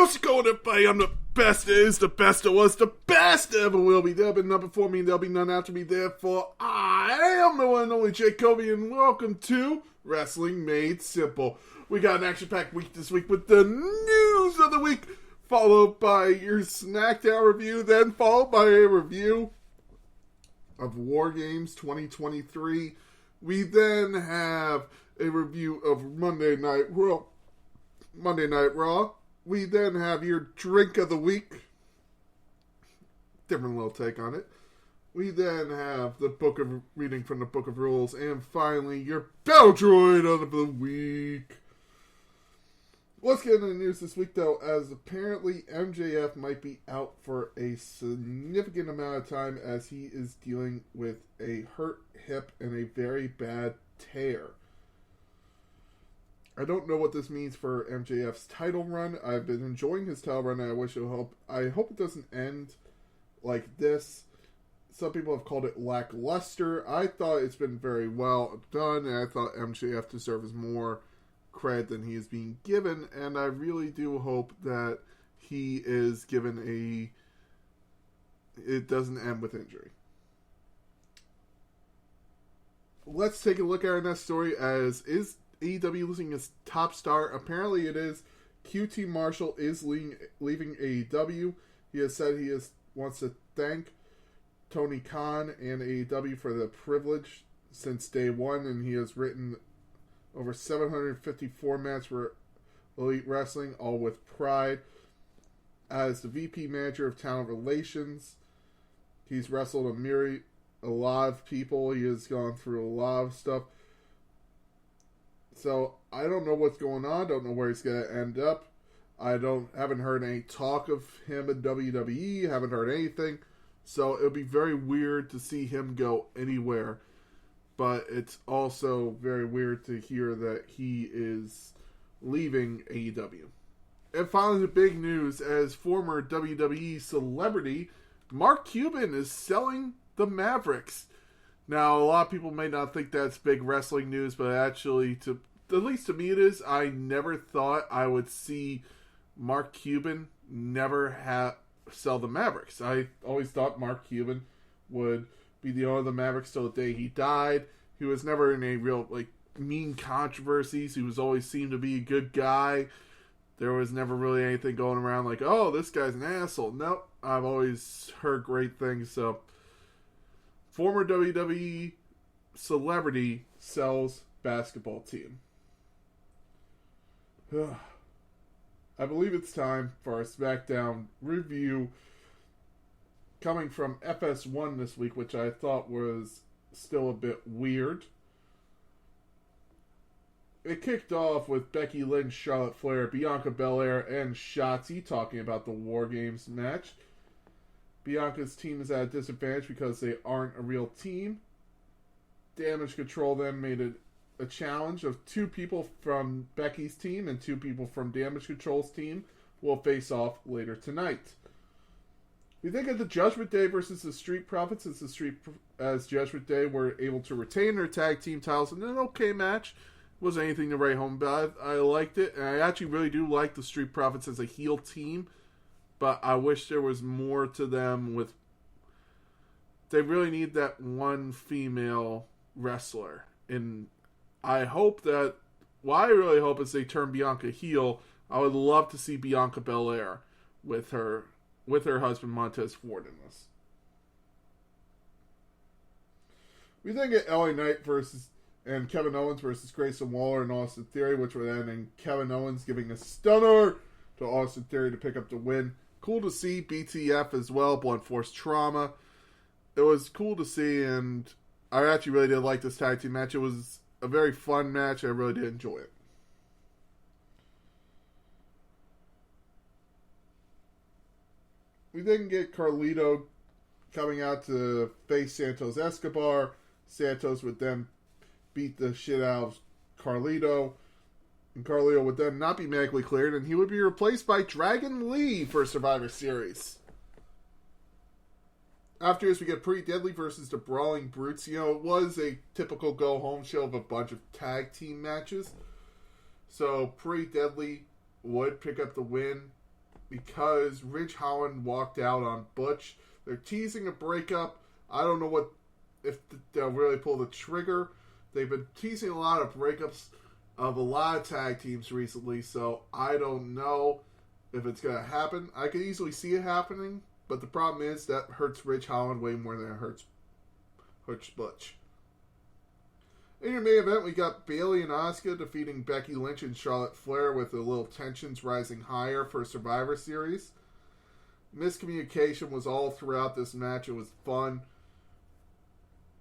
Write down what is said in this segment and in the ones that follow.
How's it going, everybody? I'm the best that is, the best that was, the best that ever will be. There'll be none before me, and there'll be none after me. Therefore, I am the one and only Jacoby, and welcome to Wrestling Made Simple. We got an action-packed week this week with the news of the week, followed by your Snackdown review, then followed by a review of Wargames 2023. We then have a review of Monday Night Raw. We then have your drink of the week. Different little take on it. We then have the book of reading from the Book of Rules. And finally, your Battle Droid of the week. Let's get into the news this week, though, as apparently MJF might be out for a significant amount of time as he is dealing with a hurt hip and a very bad tear. I don't know what this means for MJF's title run. I've been enjoying his title run, and I hope it doesn't end like this. Some people have called it lackluster. I thought it's been very well done, and I thought MJF deserves more credit than he is being given, and I really do hope that he is given it doesn't end with injury. Let's take a look at our next story, as is AEW losing its top star. Apparently it is. QT Marshall is leaving AEW. He has said he wants to thank Tony Khan and AEW for the privilege since day one, and he has written over 750 formats for Elite Wrestling, all with pride. As the VP Manager of Talent Relations, he's wrestled a lot of people. He has gone through a lot of stuff. So, I don't know what's going on. Don't know where he's going to end up. Haven't heard any talk of him in WWE. Haven't heard anything. So, it would be very weird to see him go anywhere. But it's also very weird to hear that he is leaving AEW. And finally, the big news, as former WWE celebrity, Mark Cuban is selling the Mavericks. Now, a lot of people may not think that's big wrestling news, but actually, at least to me it is. I never thought I would see Mark Cuban sell the Mavericks. I always thought Mark Cuban would be the owner of the Mavericks till the day he died. He was never in a real, mean controversies. He was always seemed to be a good guy. There was never really anything going around like, oh, this guy's an asshole. Nope. I've always heard great things, so former WWE celebrity sells basketball team. I believe it's time for our SmackDown review coming from FS1 this week, which I thought was still a bit weird. It kicked off with Becky Lynch, Charlotte Flair, Bianca Belair, and Shotzi talking about the Wargames match. Bianca's team is at a disadvantage because they aren't a real team. Damage Control then made a challenge of 2 people from Becky's team and 2 people from Damage Control's team will face off later tonight. We think of the Judgment Day versus the Street Profits, as Judgment Day were able to retain their tag team titles in an okay match. Wasn't anything to write home about. I liked it, and I actually really do like the Street Profits as a heel team. But I wish there was more to them they really need that one female wrestler. And I hope what I really hope is they turn Bianca heel. I would love to see Bianca Belair with her husband Montez Ford in this. We then get LA Knight and Kevin Owens versus Grayson Waller and Austin Theory, which would end in Kevin Owens giving a stunner to Austin Theory to pick up the win. Cool to see BTF as well, Blunt Force Trauma. It was cool to see, and I actually really did like this tag team match. It was a very fun match. I really did enjoy it. We then get Carlito coming out to face Santos Escobar. Santos would then beat the shit out of Carlito. And Carlito would then not be medically cleared, and he would be replaced by Dragon Lee for Survivor Series. After this, we get Pretty Deadly versus the Brawling Brutes. It was a typical go-home show of a bunch of tag team matches. So, Pretty Deadly would pick up the win because Ridge Holland walked out on Butch. They're teasing a breakup. I don't know if they'll really pull the trigger. They've been teasing a lot of breakups of a lot of tag teams recently, so I don't know if it's going to happen. I could easily see it happening, but the problem is that hurts Ridge Holland way more than it hurts Butch. In your main event, we got Bayley and Asuka defeating Becky Lynch and Charlotte Flair with the little tensions rising higher for Survivor Series. Miscommunication was all throughout this match. It was fun.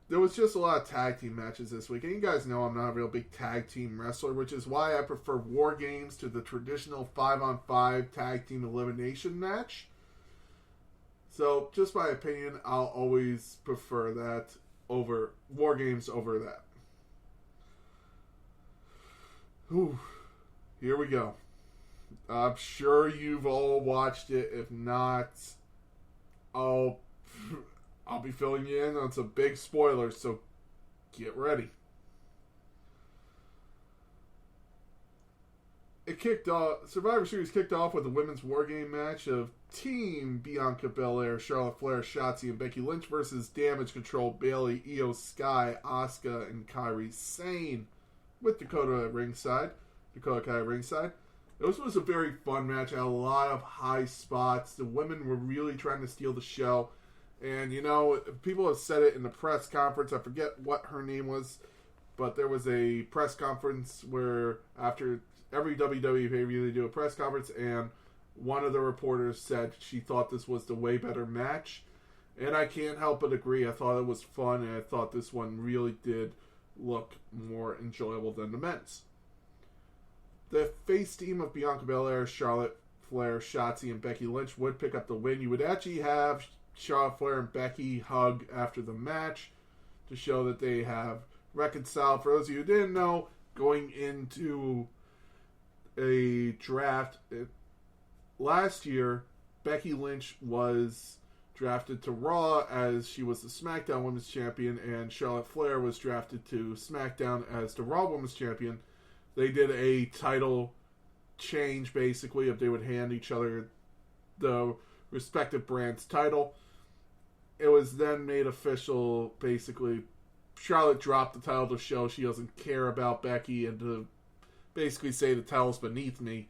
There was just a lot of tag team matches this week. And you guys know I'm not a real big tag team wrestler, which is why I prefer Wargames to the traditional 5-on-5 tag team elimination match. So, just my opinion, I'll always prefer that over Wargames over that. Whew. Here we go. I'm sure you've all watched it. If not, I'll be filling you in on some big spoilers, so get ready. Survivor Series kicked off with a women's wargame match of Team Bianca Belair, Charlotte Flair, Shotzi, and Becky Lynch versus Damage Control, Bayley, Io Sky, Asuka, and Kairi Sane, with Dakota Kai ringside. This was a very fun match. Had a lot of high spots. The women were really trying to steal the show. And, people have said it in the press conference. I forget what her name was. But there was a press conference where after every WWE pay-per-view they do a press conference. And one of the reporters said she thought this was the way better match. And I can't help but agree. I thought it was fun. And I thought this one really did look more enjoyable than the men's. The face team of Bianca Belair, Charlotte Flair, Shotzi, and Becky Lynch would pick up the win. You would actually have Charlotte Flair and Becky hug after the match to show that they have reconciled. For those of you who didn't know, going into a draft last year, Becky Lynch was drafted to Raw as she was the SmackDown Women's Champion, and Charlotte Flair was drafted to SmackDown as the Raw Women's Champion. They did a title change, basically, if they would hand each other the respective brand's title. It was then made official, basically. Charlotte dropped the title to show she doesn't care about Becky and to basically say the title's beneath me.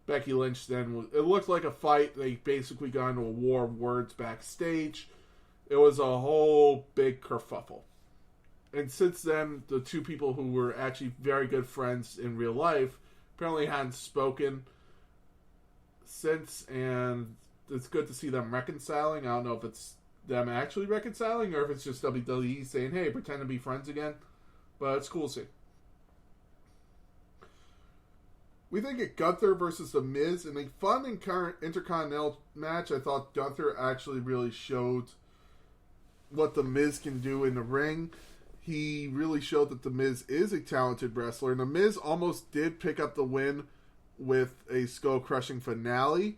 Becky Lynch then, it looked like a fight. They basically got into a war of words backstage. It was a whole big kerfuffle. And since then, the two people who were actually very good friends in real life apparently hadn't spoken since, and it's good to see them reconciling. I don't know if it's them actually reconciling or if it's just WWE saying, hey, pretend to be friends again. But it's cool to see. We then get Gunther versus The Miz in a fun and current Intercontinental match. I thought Gunther actually really showed what The Miz can do in the ring. He really showed that The Miz is a talented wrestler. And The Miz almost did pick up the win with a skull-crushing finale.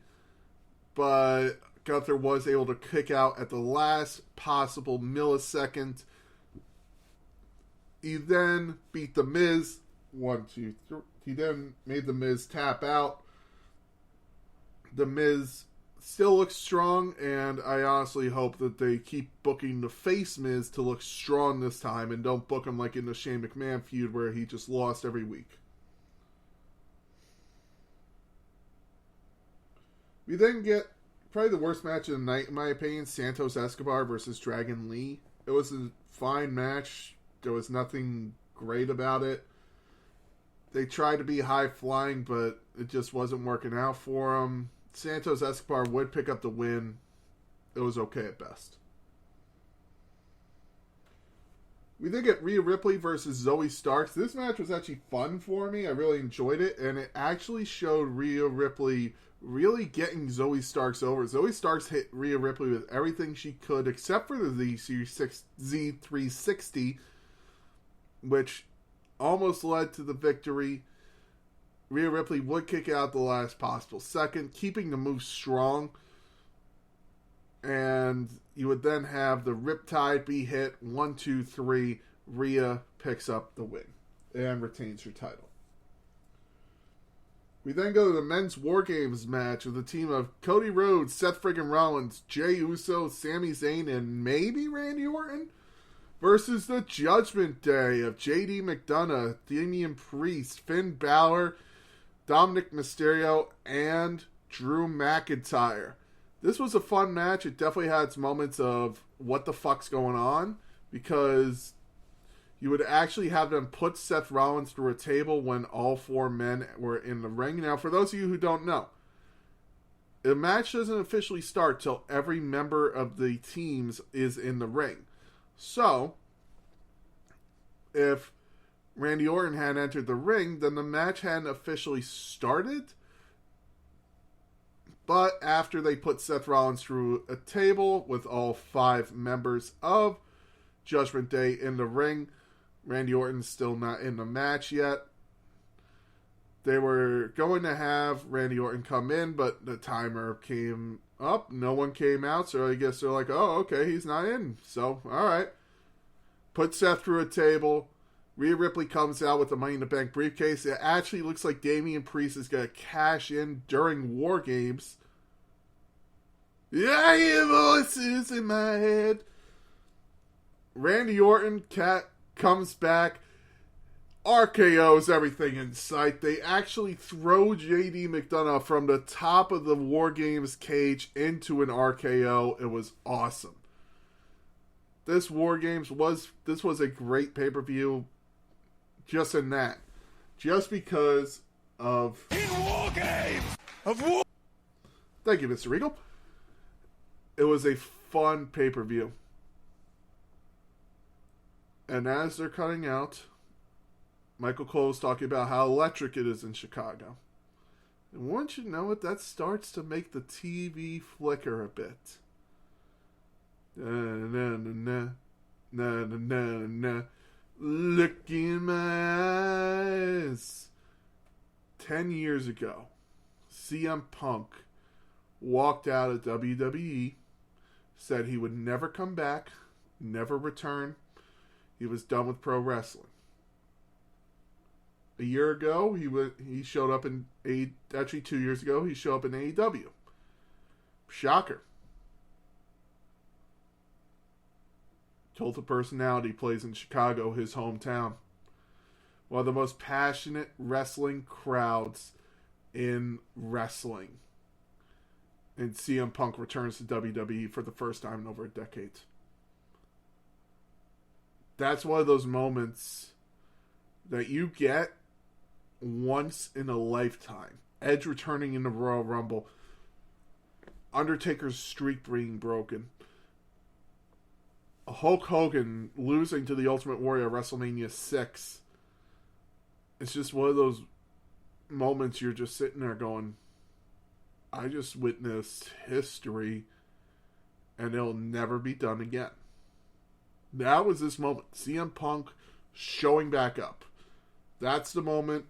But Gunther was able to kick out at the last possible millisecond. He then beat The Miz. 1, 2, 3. He then made The Miz tap out. The Miz still looks strong, and I honestly hope that they keep booking the face Miz to look strong this time and don't book him like in the Shane McMahon feud where he just lost every week. We then get probably the worst match of the night, in my opinion, Santos Escobar versus Dragon Lee. It was a fine match. There was nothing great about it. They tried to be high-flying, but it just wasn't working out for them. Santos Escobar would pick up the win. It was okay at best. We then get Rhea Ripley versus Zoe Starks. This match was actually fun for me. I really enjoyed it, and it actually showed Rhea Ripley really getting Zoe Starks over. Zoe Starks hit Rhea Ripley with everything she could, except for the Z360, which almost led to the victory. Rhea Ripley would kick out the last possible second, keeping the move strong. And you would then have the Riptide be hit. 1, 2, 3. Rhea picks up the win and retains her title. We then go to the men's Wargames match with a team of Cody Rhodes, Seth friggin' Rollins, Jey Uso, Sami Zayn, and maybe Randy Orton versus the Judgment Day of JD McDonough, Damian Priest, Finn Balor, Dominic Mysterio, and Drew McIntyre. This was a fun match. It definitely had its moments of what the fuck's going on, because you would actually have them put Seth Rollins through a table when all four men were in the ring. Now, for those of you who don't know, the match doesn't officially start till every member of the teams is in the ring. So, if Randy Orton had entered the ring, then the match hadn't officially started. But after they put Seth Rollins through a table with all 5 members of Judgment Day in the ring, Randy Orton's still not in the match yet. They were going to have Randy Orton come in, but the timer came up. No one came out, so I guess they're like, oh, okay, he's not in. So, all right. Put Seth through a table. Rhea Ripley comes out with the Money in the Bank briefcase. It actually looks like Damian Priest is going to cash in during War Games. Yeah, I hear voices in my head. Randy Orton comes back, RKO's everything in sight. They actually throw JD McDonough from the top of the War Games cage into an RKO. It was awesome. This War Games was a great pay-per-view just in that. Just because of War Games of War. Thank you, Mr. Regal. It was a fun pay-per-view. And as they're cutting out, Michael Cole's talking about how electric it is in Chicago. And wouldn't you know it, that starts to make the TV flicker a bit. Look in my eyes. 10 years ago, CM Punk walked out of WWE, said he would never come back, never return. He was done with pro wrestling. A year ago, he showed up in actually 2 years ago, he showed up in AEW. Shocker. Cult of Personality plays in Chicago, his hometown. One of the most passionate wrestling crowds in wrestling. And CM Punk returns to WWE for the first time in over a decade. That's one of those moments that you get once in a lifetime. Edge returning in the Royal Rumble. Undertaker's streak being broken. Hulk Hogan losing to the Ultimate Warrior at WrestleMania 6. It's just one of those moments you're just sitting there going, I just witnessed history and it'll never be done again. That was this moment. CM Punk showing back up. That's the moment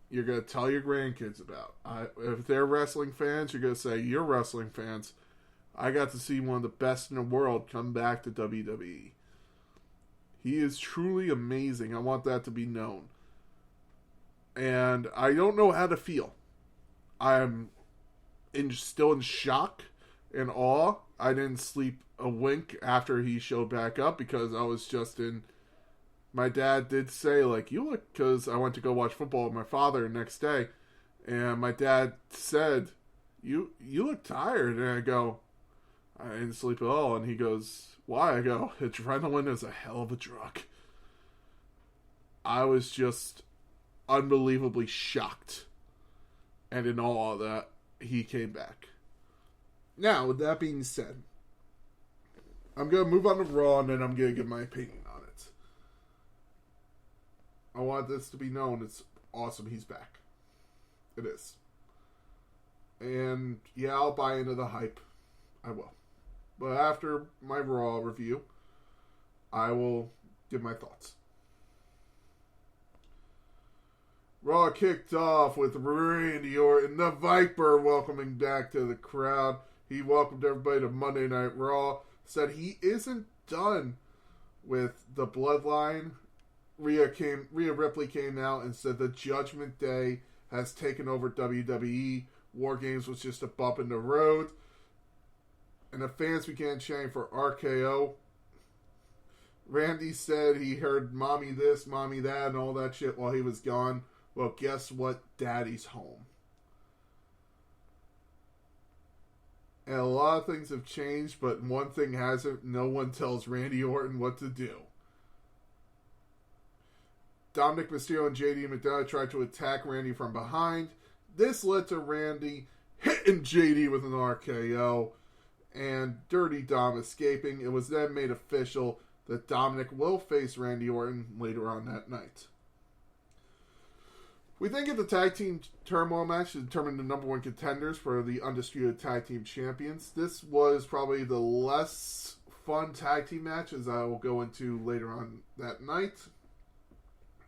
you're going to tell your grandkids about. If they're wrestling fans, you're going to say, you're wrestling fans. I got to see one of the best in the world come back to WWE. He is truly amazing. I want that to be known. And I don't know how to feel. I'm still in shock and awe. I didn't sleep a wink after he showed back up because I was just in... My dad did say, like, you look... Because I went to go watch football with my father the next day. And my dad said, you look tired. And I go, I didn't sleep at all. And he goes, why? I go, adrenaline is a hell of a drug. I was just unbelievably shocked and in awe that he came back. Now, with that being said, I'm going to move on to Raw and then I'm going to give my opinion on it. I want this to be known. It's awesome he's back. It is. And yeah, I'll buy into the hype. I will. But after my Raw review, I will give my thoughts. Raw kicked off with Randy Orton, the Viper, welcoming back to the crowd. He welcomed everybody to Monday Night Raw. Said he isn't done with the Bloodline. Rhea Ripley came out and said the Judgment Day has taken over WWE. Wargames was just a bump in the road. And the fans began chanting for RKO. Randy said he heard mommy this, mommy that, and all that shit while he was gone. Well, guess what? Daddy's home. And a lot of things have changed, but one thing hasn't. No one tells Randy Orton what to do. Dominic Mysterio and JD McDonough tried to attack Randy from behind. This led to Randy hitting JD with an RKO and Dirty Dom escaping. It was then made official that Dominic will face Randy Orton later on that night. We then get the tag team turmoil match to determine the number one contenders for the undisputed tag team champions. This was probably the less fun tag team match, as I will go into later on that night.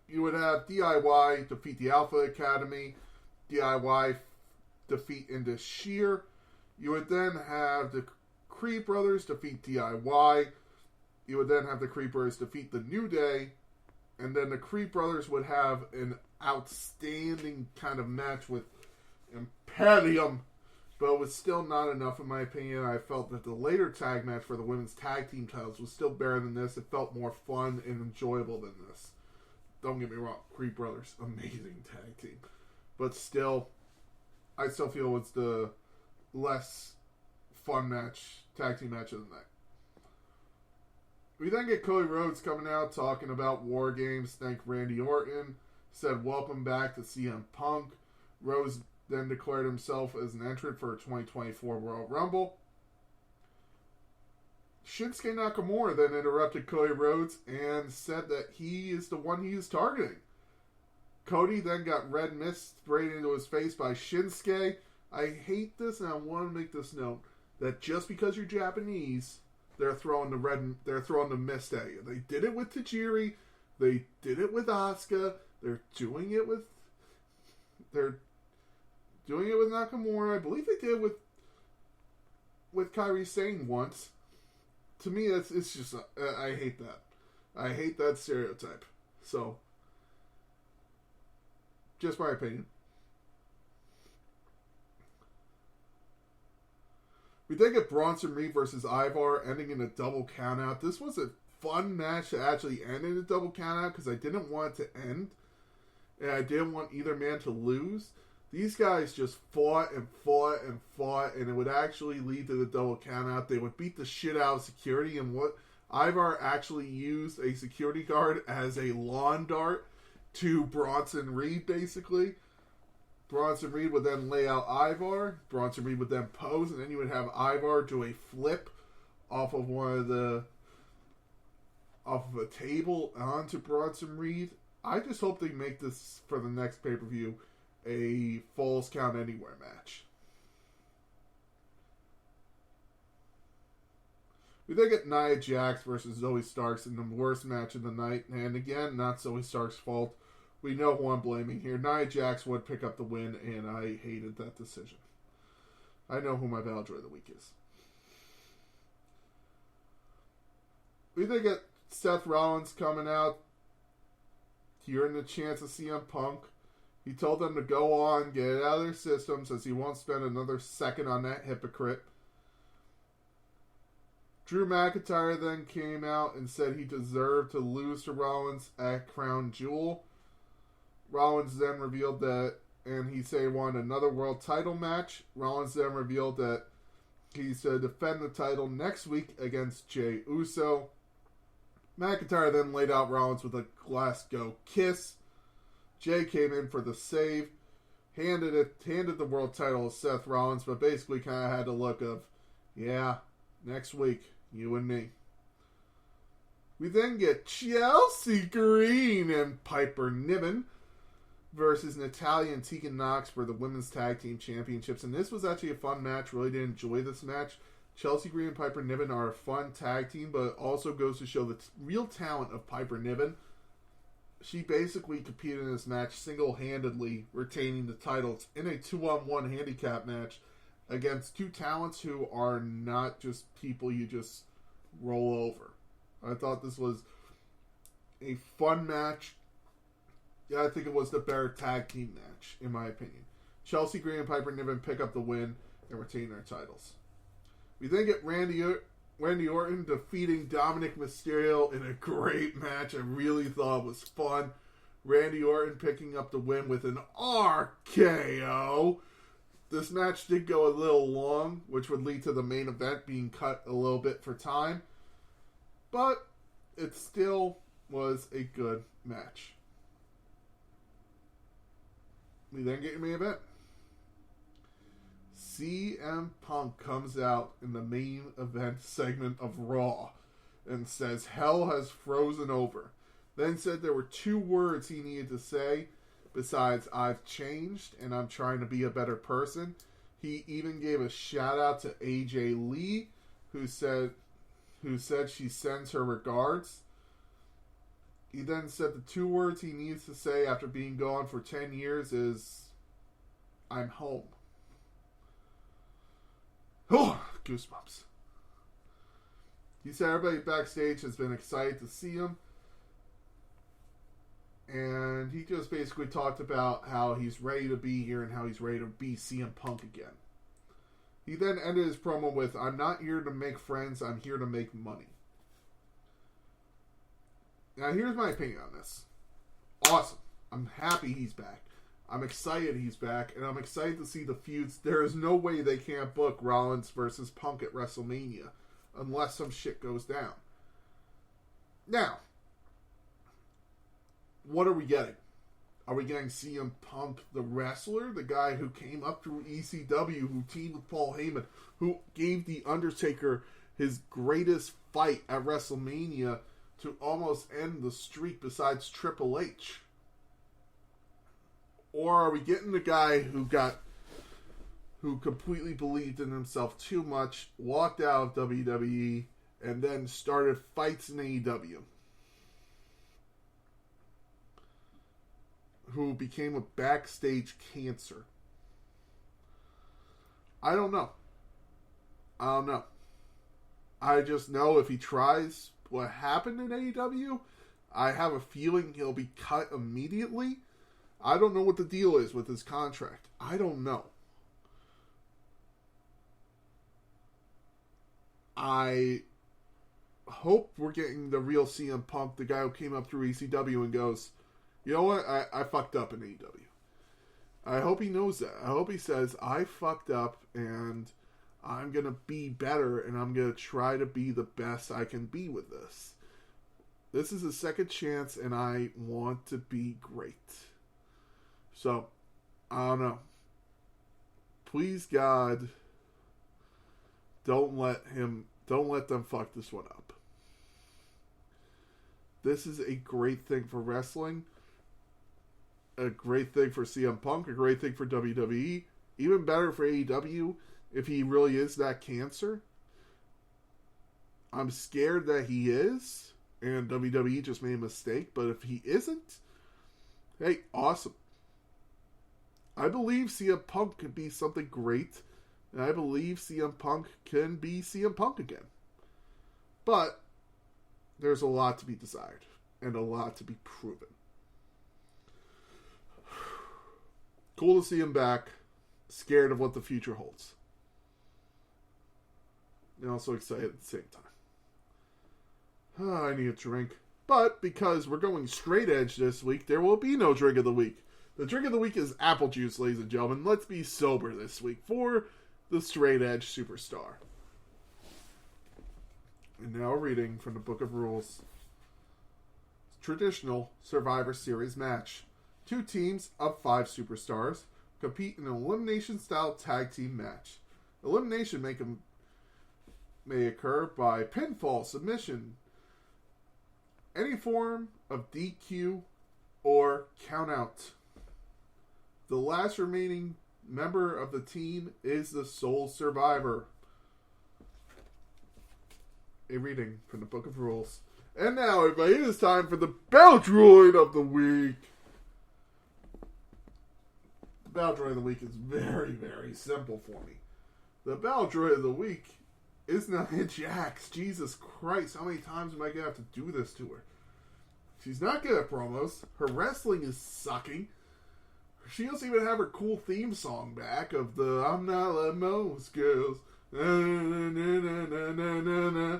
You would have DIY defeat the Alpha Academy, DIY defeat Indus Sheer. You would then have the Creed Brothers defeat DIY. You would then have the Creed Brothers defeat the New Day. And then the Creed Brothers would have an outstanding kind of match with Imperium. But it was still not enough in my opinion. I felt that the later tag match for the women's tag team titles was still better than this. It felt more fun and enjoyable than this. Don't get me wrong, Creed Brothers, amazing tag team. But still, I still feel it's the less fun tag team match of the night. We then get Cody Rhodes coming out talking about War Games, thank Randy Orton, said welcome back to CM Punk. Rhodes then declared himself as an entrant for a 2024 Royal Rumble. Shinsuke Nakamura then interrupted Cody Rhodes and said that he is the one he is targeting. Cody then got red mist sprayed into his face by Shinsuke. I hate this, and I want to make this note that just because you're Japanese, they're throwing the mist at you. They did it with Tajiri. They did it with Asuka. They're doing it with Nakamura. I believe they did it with Kairi Sane once. To me, it's just I hate that. I hate that stereotype. So, just my opinion. We then get Bronson Reed versus Ivar, ending in a double countout. This was a fun match to actually end in a double countout because I didn't want it to end, and I didn't want either man to lose. These guys just fought and fought and fought, and it would actually lead to the double countout. They would beat the shit out of security, and what Ivar actually used a security guard as a lawn dart to Bronson Reed, basically. Bronson Reed would then lay out Ivar. Bronson Reed would then pose, and then you would have Ivar do a flip off of a table onto Bronson Reed. I just hope they make this for the next pay-per-view a Falls Count Anywhere match. We then get Nia Jax versus Zoe Starks in the worst match of the night, and again, not Zoe Starks' fault. We know who I'm blaming here. Nia Jax would pick up the win, and I hated that decision. I know who my Valjoy of the week is. We then get Seth Rollins coming out, hearing the chance of CM Punk. He told them to go on, get it out of their system, says he won't spend another second on that hypocrite. Drew McIntyre then came out and said he deserved to lose to Rollins at Crown Jewel. Rollins then revealed that, and he said he wanted another world title match. Rollins then revealed that he's to defend the title next week against Jey Uso. McIntyre then laid out Rollins with a Glasgow kiss. Jey came in for the save, handed the world title to Seth Rollins, but basically kind of had the look of, yeah, next week, you and me. We then get Chelsea Green and Piper Niven versus Natalya and Tegan Nox for the Women's Tag Team Championships. And this was actually a fun match. Really did enjoy this match. Chelsea Green and Piper Niven are a fun tag team, but it also goes to show the real talent of Piper Niven. She basically competed in this match single-handedly, retaining the titles in a 2-on-1 handicap match against two talents who are not just people you just roll over. I thought this was a fun match. Yeah, I think it was the better tag team match, in my opinion. Chelsea Green and Piper Niven pick up the win and retain their titles. We then get Randy Orton defeating Dominic Mysterio in a great match. I really thought it was fun. Randy Orton picking up the win with an RKO. This match did go a little long, which would lead to the main event being cut a little bit for time. But it still was a good match. We then get your main event. CM Punk comes out in the main event segment of Raw and says hell has frozen over. Then said there were 2 words he needed to say besides I've changed and I'm trying to be a better person. He even gave a shout out to AJ Lee who said she sends her regards. He then said the 2 words he needs to say after being gone for 10 years is I'm home. Oh, goosebumps. He said everybody backstage has been excited to see him. And he just basically talked about how he's ready to be here and how he's ready to be CM Punk again. He then ended his promo with, I'm not here to make friends, I'm here to make money. Now here's my opinion on this. Awesome. I'm happy he's back. I'm excited he's back, and I'm excited to see the feuds. There is no way they can't book Rollins versus Punk at WrestleMania unless some shit goes down. Now, what are we getting? Are we getting CM Punk, the wrestler, the guy who came up through ECW, who teamed with Paul Heyman, who gave The Undertaker his greatest fight at WrestleMania to almost end the streak besides Triple H? Or are we getting the guy who completely believed in himself too much, walked out of WWE, and then started fights in AEW? Who became a backstage cancer? I don't know. I just know if he tries what happened in AEW, I have a feeling he'll be cut immediately. I don't know what the deal is with his contract. I don't know. I hope we're getting the real CM Punk, the guy who came up through ECW and goes, you know what? I fucked up in AEW. I hope he knows that. I hope he says, I fucked up and I'm going to be better and I'm going to try to be the best I can be with this. This is a second chance and I want to be great. So, I don't know. Please, God, don't let them fuck this one up. This is a great thing for wrestling. A great thing for CM Punk. A great thing for WWE. Even better for AEW if he really is that cancer. I'm scared that he is. And WWE just made a mistake. But if he isn't, hey, awesome. I believe CM Punk can be something great. And I believe CM Punk can be CM Punk again. But there's a lot to be desired. And a lot to be proven. Cool to see him back. Scared of what the future holds. And also excited at the same time. I need a drink. But because we're going straight edge this week, there will be no drink of the week. The drink of the week is apple juice, ladies and gentlemen. Let's be sober this week for the straight edge superstar. And now a reading from the Book of Rules. Traditional Survivor Series match. 2 teams of 5 superstars compete in an elimination-style tag team match. Elimination may occur by pinfall, submission, any form of DQ, or countout. The last remaining member of the team is the sole survivor. A reading from the Book of Rules. And now, everybody, it is time for the Battle Droid of the Week. The Battle Droid of the Week is very, very simple for me. The Battle Droid of the Week is Nia Jax. Jesus Christ, how many times am I going to have to do this to her? She's not good at promos. Her wrestling is sucking. She doesn't even have her cool theme song back of the I'm not like most girls. Na, na, na, na, na, na, na.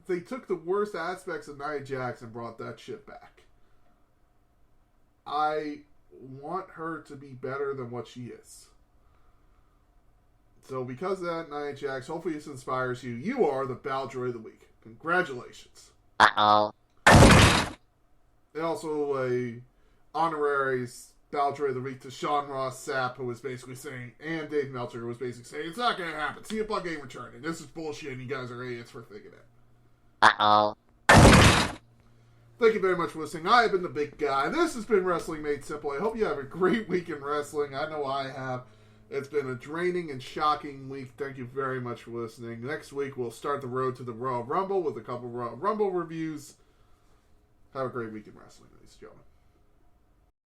They took the worst aspects of Nia Jax and brought that shit back. I want her to be better than what she is. So because of that, Nia Jax, hopefully this inspires you. You are the Baldroid of the Week. Congratulations. Uh-oh. And also a honorary Baldroid of the Week to Sean Ross Sapp, who was basically saying, and Dave Meltzer, who was basically saying, it's not going to happen. See a Bug ain't returning. This is bullshit, and you guys are idiots for thinking it. Uh-oh. Thank you very much for listening. I have been the Big Guy. This has been Wrestling Made Simple. I hope you have a great week in wrestling. I know I have. It's been a draining and shocking week. Thank you very much for listening. Next week, we'll start the road to the Royal Rumble with a couple Royal Rumble reviews. Have a great week in wrestling, ladies and gentlemen.